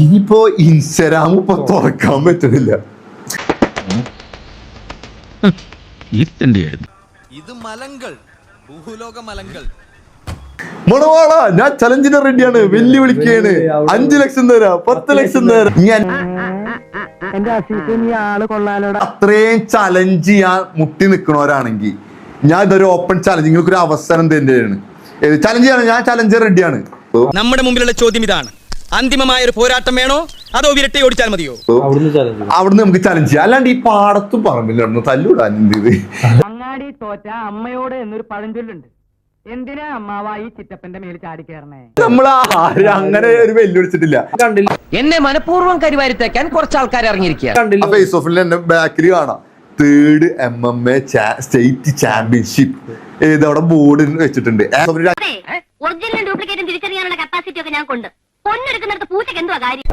ഇനിയിപ്പോ ഇൻസ്റ്റാഗ്രാം ഇപ്പൊ തുറക്കാൻ പറ്റുന്നില്ല. ഇത് മലങ്കൾ, ഭൂലോക മലങ്കൾ. മണവാള, ഞാൻ ചലഞ്ചിന് റെഡിയാണ്, വെല്ലുവിളിക്കാണ്. 5 ലക്ഷം തരാം, 10 ലക്ഷം തരാം. ഞാൻ അത്രയും ചലഞ്ച് ചെയ്യാൻ മുട്ടി നിൽക്കണവരാണെങ്കിൽ ഞാൻ ഇതൊരു ഓപ്പൺ ചലഞ്ച്, നിങ്ങൾക്ക് ഒരു അവസരം തന്നെയാണ്. ചലഞ്ച് ചെയ്യണം, ഞാൻ ചലഞ്ച് റെഡിയാണ്. നമ്മുടെ മുമ്പിലുള്ള ചോദ്യം ഇതാണ്: അന്തിമമായ ഒരു പോരാട്ടം വേണോ അതോ വിരട്ടി ഓടിച്ചാൽ മതിയോ? അവിടുന്ന് നമുക്ക് ചലഞ്ച് ചെയ്യാം. അല്ലാണ്ട് ഈ പാടത്തും പറമ്പിൽ തല്ലൂടാൻ എന്ത് ഇത്? അങ്ങാടി തോറ്റ അമ്മയോട് എന്നൊരു പഴഞ്ചൊല്ലുണ്ട്. എന്തിനാ അമ്മാവാ ഈ ചിറ്റപ്പന്റെ മേൽ ചാടി കയറണേ? നമ്മൾ അങ്ങനെ ഒരു വെല്ലുവിളിച്ചിട്ടില്ല. എന്നെ മനഃപൂർവ്വം കരിവാരിത്തേക്കാൻ കുറച്ച് ആൾക്കാർ ഇറങ്ങിയിരിക്കുക. ഫേസ് ഓഫിൽ എന്നെ ബാക്കിൽ കാണാം 3rd MMA സ്റ്റേറ്റ് ചാമ്പ്യൻഷിപ്പ് അവിടെ ബോർഡ് വെച്ചിട്ടുണ്ട്.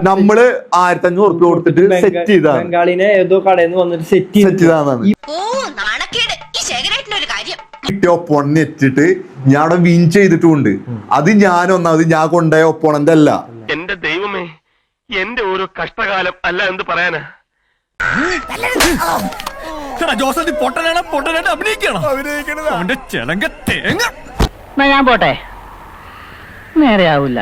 നമ്മള് 1500 ഉറുപ്പിക കൊടുത്തിട്ട് സെറ്റ് ചെയ്താണ്. ബംഗാളിനെ ഏതോ കടയിൽ നിന്ന് വന്നിട്ട് സെറ്റ് ചെയ്താണ്. കിട്ടിയ ഒപ്പോണന്റ് എത്തിട്ട് ഞാൻ അവിടെ വിൻ ചെയ്തിട്ടുണ്ട്. അത് ഞാൻ ഒന്നാമത് ഞാൻ കൊണ്ടുപോയ ഒപ്പോണന്റ് അല്ല. എന്റെ ദൈവമേ, എന്റെ ഓരോ കഷ്ടകാലം അല്ല എന്ത് പറയാനാ. ഞാൻ പോട്ടെ, നേരെ ആവൂല.